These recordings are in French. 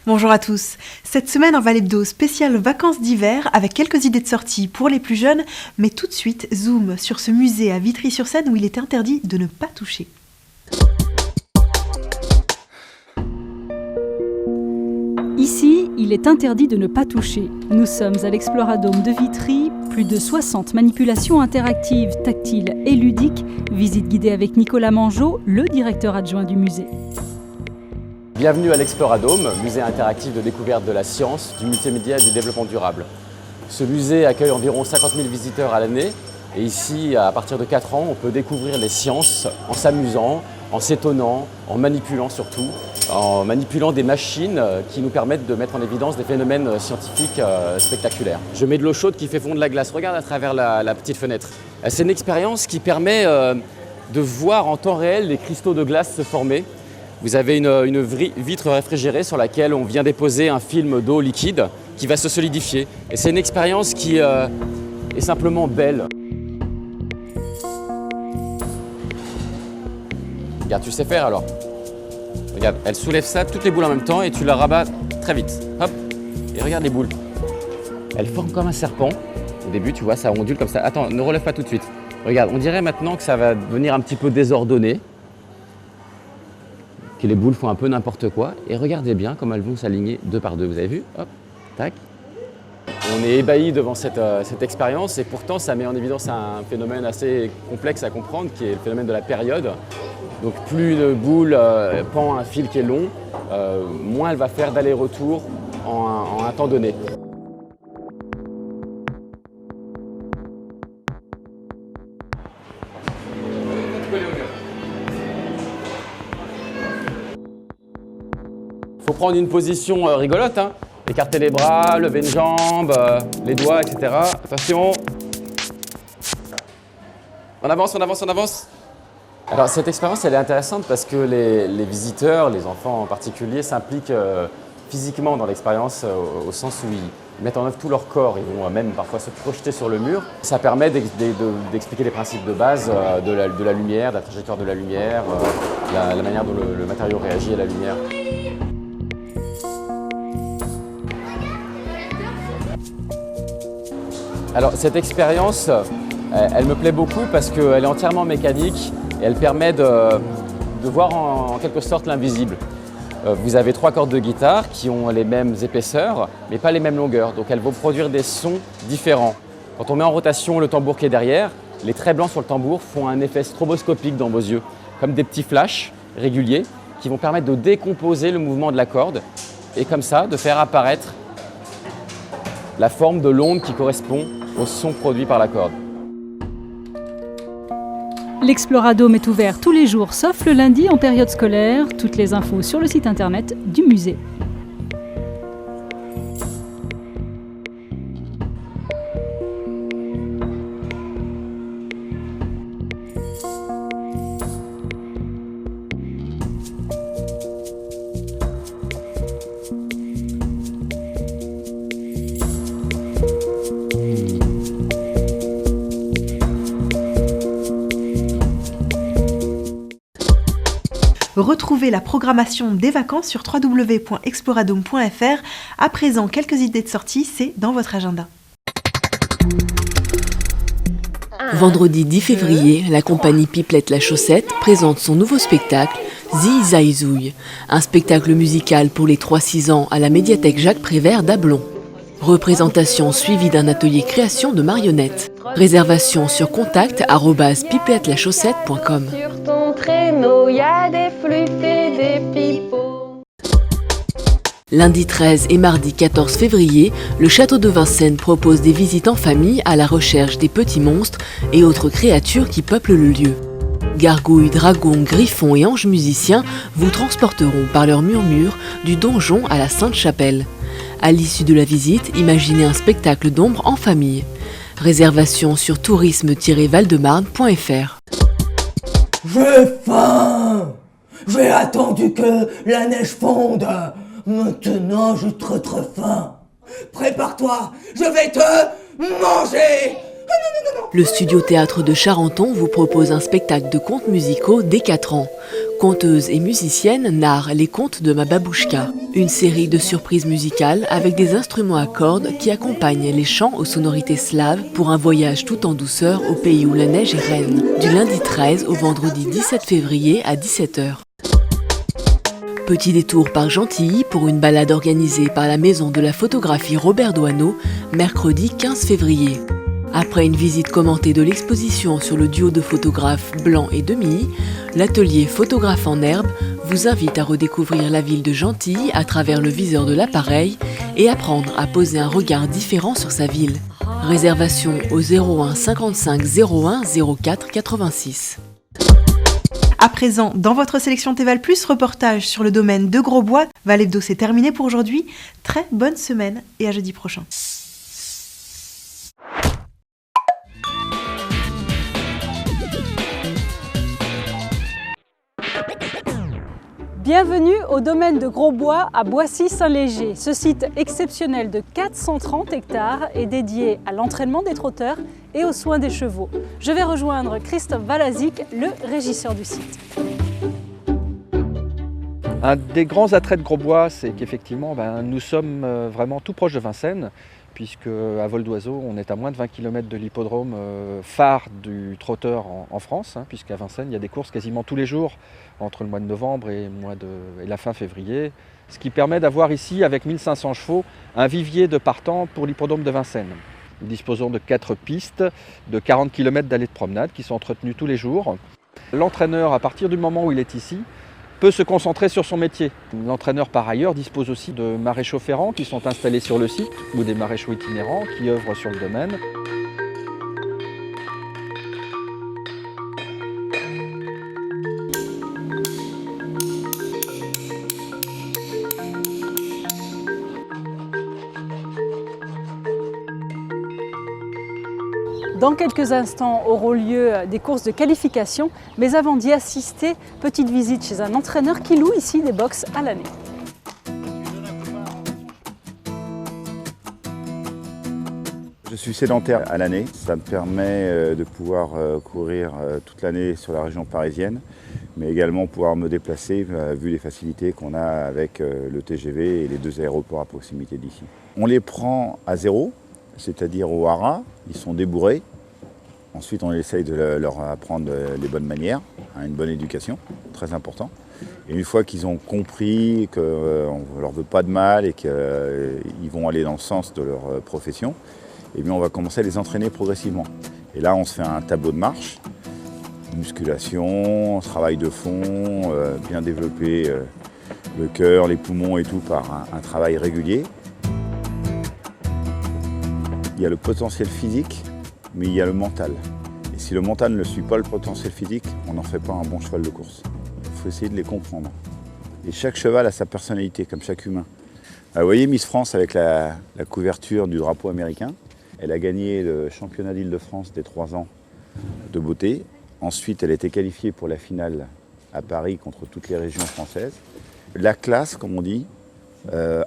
Bonjour à tous. Cette semaine en Vallée d'Eau, spéciale vacances d'hiver avec quelques idées de sortie pour les plus jeunes, mais tout de suite, zoom sur ce musée à Vitry-sur-Seine où il est interdit de ne pas toucher. Ici, il est interdit de ne pas toucher. Nous sommes à l'Exploradome de Vitry, plus de 60 manipulations interactives, tactiles et ludiques. Visite guidée avec Nicolas Mangeot, le directeur adjoint du musée. Bienvenue à l'Exploradome, musée interactif de découverte de la science, du multimédia et du développement durable. Ce musée accueille environ 50 000 visiteurs à l'année et ici, à partir de 4 ans, on peut découvrir les sciences en s'amusant, en s'étonnant, en manipulant surtout, en manipulant des machines qui nous permettent de mettre en évidence des phénomènes scientifiques spectaculaires. Je mets de l'eau chaude qui fait fondre la glace, regarde à travers la petite fenêtre. C'est une expérience qui permet de voir en temps réel les cristaux de glace se former. Vous avez une vitre réfrigérée sur laquelle on vient déposer un film d'eau liquide qui va se solidifier. Et c'est une expérience qui est simplement belle. Regarde, tu sais faire alors. Regarde, elle soulève ça, toutes les boules en même temps et tu la rabats très vite. Hop, et regarde les boules. Elles forment comme un serpent. Au début, tu vois, ça ondule comme ça. Attends, ne relève pas tout de suite. Regarde, on dirait maintenant que ça va devenir un petit peu désordonné. Que les boules font un peu n'importe quoi. Et regardez bien comme elles vont s'aligner deux par deux. Vous avez vu? Hop, tac. On est ébahi devant cette expérience et pourtant ça met en évidence un phénomène assez complexe à comprendre qui est le phénomène de la période. Donc plus une boule pend un fil qui est long, moins elle va faire d'aller-retour en un temps donné. Il faut prendre une position rigolote, hein. Écarter les bras, lever une jambe, les doigts, etc. Attention. On avance, on avance, on avance. Alors cette expérience, elle est intéressante parce que les visiteurs, les enfants en particulier, s'impliquent physiquement dans l'expérience au sens où ils mettent en œuvre tout leur corps. Ils vont même parfois se projeter sur le mur. Ça permet d'expliquer les principes de base de la lumière, de la trajectoire de la lumière, la manière dont le matériau réagit à la lumière. Alors cette expérience, elle me plaît beaucoup parce qu'elle est entièrement mécanique et elle permet de voir en quelque sorte l'invisible. Vous avez 3 cordes de guitare qui ont les mêmes épaisseurs mais pas les mêmes longueurs, donc elles vont produire des sons différents. Quand on met en rotation le tambour qui est derrière, les traits blancs sur le tambour font un effet stroboscopique dans vos yeux, comme des petits flashs réguliers qui vont permettre de décomposer le mouvement de la corde et comme ça de faire apparaître la forme de l'onde qui correspond au son produit par la corde. L'Exploradome est ouvert tous les jours sauf le lundi en période scolaire. Toutes les infos sur le site internet du musée. Retrouvez la programmation des vacances sur www.exploradome.fr. À présent, quelques idées de sortie, c'est dans votre agenda. Vendredi 10 février, la compagnie Pipelette La Chaussette présente son nouveau spectacle Zizaïzouille, un spectacle musical pour les 3-6 ans à la médiathèque Jacques Prévert d'Ablon. Représentation suivie d'un atelier création de marionnettes. Réservation sur contact@pipelettelachausette.com. Sur ton traîneau, y a des flûtes et des pipeaux. Lundi 13 et mardi 14 février, le château de Vincennes propose des visites en famille à la recherche des petits monstres et autres créatures qui peuplent le lieu. Gargouilles, dragons, griffons et anges musiciens vous transporteront par leur murmure du donjon à la Sainte-Chapelle. À l'issue de la visite, imaginez un spectacle d'ombre en famille. Réservation sur tourisme-valdemarne.fr. J'ai faim! J'ai attendu que la neige fonde. Maintenant, j'ai très faim. Prépare-toi, je vais te manger! Le studio théâtre de Charenton vous propose un spectacle de contes musicaux dès 4 ans. Conteuse et musicienne narre les contes de ma babouchka, une série de surprises musicales avec des instruments à cordes qui accompagnent les chants aux sonorités slaves pour un voyage tout en douceur au pays où la neige est reine, du lundi 13 au vendredi 17 février à 17 h. Petit détour par Gentilly pour une balade organisée par la Maison de la photographie Robert Doisneau, mercredi 15 février. Après une visite commentée de l'exposition sur le duo de photographes Blanc et Demilly, l'atelier Photographe en herbe vous invite à redécouvrir la ville de Gentilly à travers le viseur de l'appareil et apprendre à poser un regard différent sur sa ville. Réservation au 01 55 01 04 86. À présent, dans votre sélection Théval+, reportage sur le domaine de Grosbois. Valebdo, c'est terminé pour aujourd'hui. Très bonne semaine et à jeudi prochain. Bienvenue au domaine de Grosbois à Boissy-Saint-Léger. Ce site exceptionnel de 430 hectares est dédié à l'entraînement des trotteurs et aux soins des chevaux. Je vais rejoindre Christophe Valazic, le régisseur du site. Un des grands attraits de Grosbois, c'est qu'effectivement, nous sommes vraiment tout proche de Vincennes, puisque à vol d'oiseau, on est à moins de 20 km de l'hippodrome phare du trotteur en France, puisqu'à Vincennes, il y a des courses quasiment tous les jours entre le mois de novembre et la fin février, ce qui permet d'avoir ici, avec 1500 chevaux, un vivier de partants pour l'hippodrome de Vincennes. Nous disposons de 4 pistes, de 40 km d'allées de promenade qui sont entretenues tous les jours. L'entraîneur, à partir du moment où il est ici, peut se concentrer sur son métier. L'entraîneur, par ailleurs, dispose aussi de maréchaux ferrants qui sont installés sur le site ou des maréchaux itinérants qui œuvrent sur le domaine. Dans quelques instants auront lieu des courses de qualification, mais avant d'y assister, petite visite chez un entraîneur qui loue ici des box à l'année. Je suis sédentaire à l'année, ça me permet de pouvoir courir toute l'année sur la région parisienne, mais également pouvoir me déplacer vu les facilités qu'on a avec le TGV et les 2 aéroports à proximité d'ici. On les prend à zéro, c'est-à-dire au haras, ils sont débourrés. Ensuite, on essaye de leur apprendre les bonnes manières, une bonne éducation, très important. Et une fois qu'ils ont compris qu'on ne leur veut pas de mal et qu'ils vont aller dans le sens de leur profession, eh bien, on va commencer à les entraîner progressivement. Et là, on se fait un tableau de marche, musculation, travail de fond, bien développer le cœur, les poumons et tout par un travail régulier. Il y a le potentiel physique, mais il y a le mental. Et si le mental ne suit pas le potentiel physique, on n'en fait pas un bon cheval de course. Il faut essayer de les comprendre. Et chaque cheval a sa personnalité, comme chaque humain. Vous voyez Miss France avec la couverture du drapeau américain. Elle a gagné le championnat d'Île-de-France des 3 ans de beauté. Ensuite, elle a été qualifiée pour la finale à Paris contre toutes les régions françaises. La classe, comme on dit,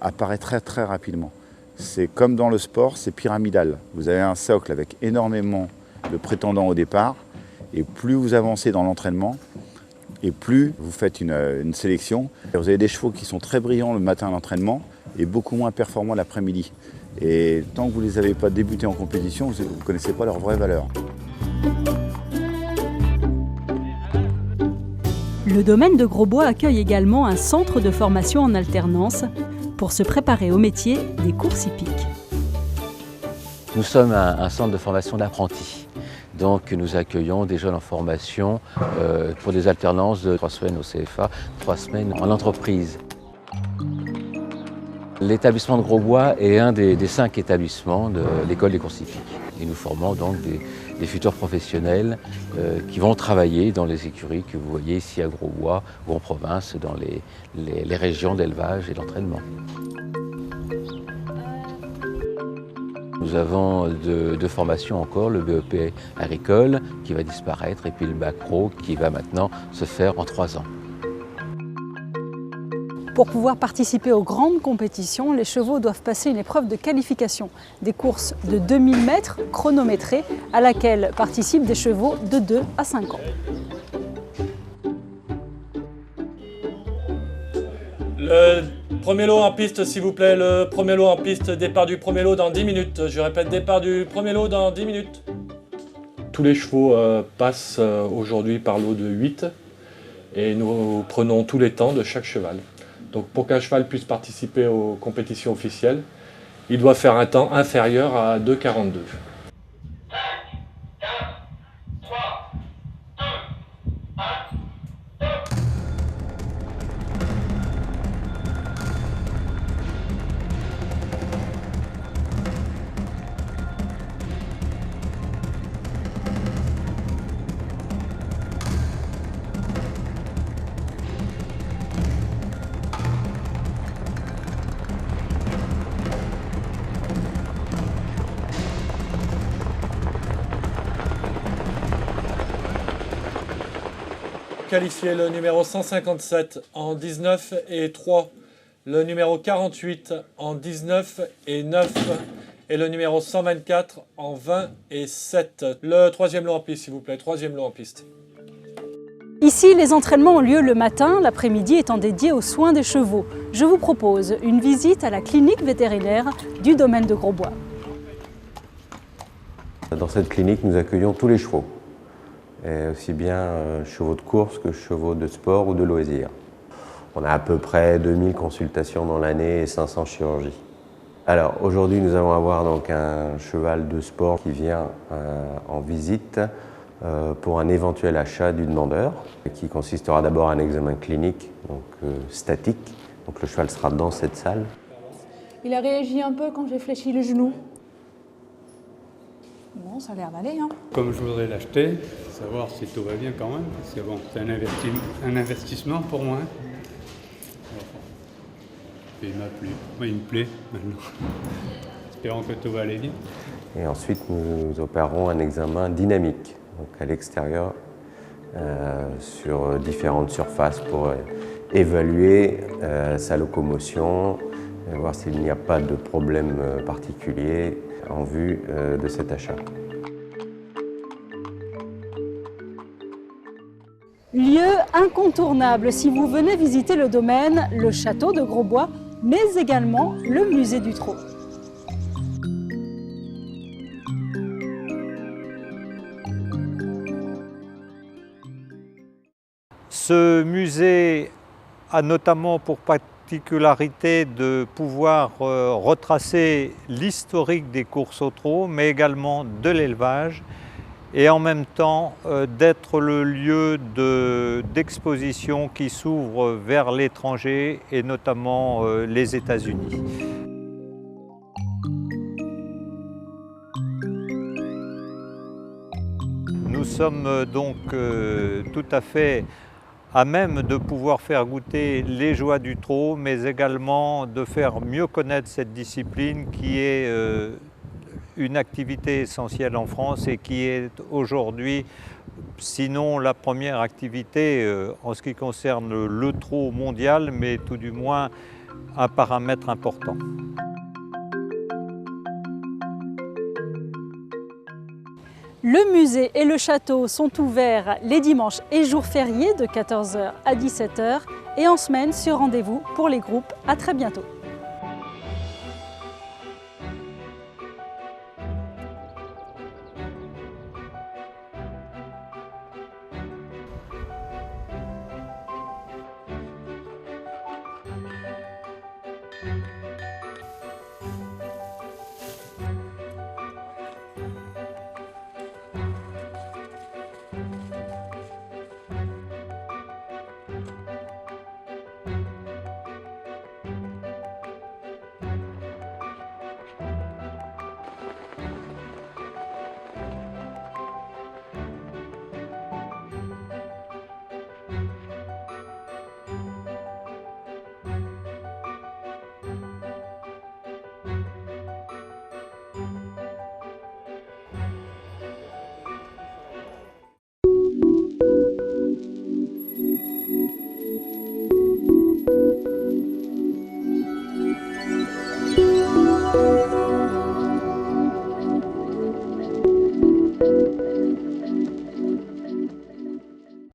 apparaît très très rapidement. C'est comme dans le sport, c'est pyramidal. Vous avez un socle avec énormément de prétendants au départ, et plus vous avancez dans l'entraînement, et plus vous faites une sélection. Vous avez des chevaux qui sont très brillants le matin à l'entraînement, et beaucoup moins performants l'après-midi. Et tant que vous ne les avez pas débutés en compétition, vous ne connaissez pas leur vraie valeur. Le domaine de Grosbois accueille également un centre de formation en alternance pour se préparer au métier des courses hippiques. Nous sommes un centre de formation d'apprentis. Donc nous accueillons des jeunes en formation pour des alternances de 3 semaines au CFA, 3 semaines en entreprise. L'établissement de Grosbois est un des 5 établissements de l'école des courses hippiques. Et nous formons donc des futurs professionnels qui vont travailler dans les écuries que vous voyez ici à Grosbois ou en province, dans les régions d'élevage et d'entraînement. Nous avons deux formations encore, le BEP agricole qui va disparaître et puis le bac pro qui va maintenant se faire en 3 ans. Pour pouvoir participer aux grandes compétitions, les chevaux doivent passer une épreuve de qualification, des courses de 2000 mètres chronométrées à laquelle participent des chevaux de 2 à 5 ans. Le premier lot en piste, s'il vous plaît. Le premier lot en piste, départ du premier lot dans 10 minutes. Je répète, départ du premier lot dans 10 minutes. Tous les chevaux passent aujourd'hui par lot de 8 et nous prenons tous les temps de chaque cheval. Donc pour qu'un cheval puisse participer aux compétitions officielles, il doit faire un temps inférieur à 2,42. Qualifié le numéro 157 en 19 et 3, le numéro 48 en 19 et 9 et le numéro 124 en 20 et 7. Le troisième lot en piste, s'il vous plaît, troisième lot en piste. Ici, les entraînements ont lieu le matin, l'après-midi étant dédié aux soins des chevaux. Je vous propose une visite à la clinique vétérinaire du domaine de Grosbois. Dans cette clinique, nous accueillons tous les chevaux, et aussi bien chevaux de course que chevaux de sport ou de loisirs. On a à peu près 2000 consultations dans l'année et 500 chirurgies. Alors aujourd'hui, nous allons avoir donc un cheval de sport qui vient en visite pour un éventuel achat du demandeur, qui consistera d'abord à un examen clinique, donc statique. Donc le cheval sera dans cette salle. Il a réagi un peu quand j'ai fléchi le genou. Bon, ça a l'air d'aller, hein. Comme je voudrais l'acheter, savoir si tout va bien quand même, parce que bon, c'est un investissement pour moi. Et il m'a plu. Oui, il me plaît maintenant. Espérons que tout va aller bien. Et ensuite, nous opérerons un examen dynamique, donc à l'extérieur, sur différentes surfaces pour évaluer sa locomotion, et voir s'il n'y a pas de problème particulier en vue de cet achat. Lieu incontournable si vous venez visiter le domaine, le château de Grosbois, mais également le musée du trot. Ce musée a notamment pour particularité de pouvoir retracer l'historique des courses au trot, mais également de l'élevage, et en même temps d'être le lieu d'exposition qui s'ouvre vers l'étranger et notamment les États-Unis. Nous sommes donc tout à fait à même de pouvoir faire goûter les joies du trot, mais également de faire mieux connaître cette discipline qui est une activité essentielle en France et qui est aujourd'hui, sinon la première activité en ce qui concerne le trot mondial, mais tout du moins un paramètre important. Le musée et le château sont ouverts les dimanches et jours fériés de 14 h à 17 h et en semaine sur rendez-vous pour les groupes. À très bientôt. Thank you.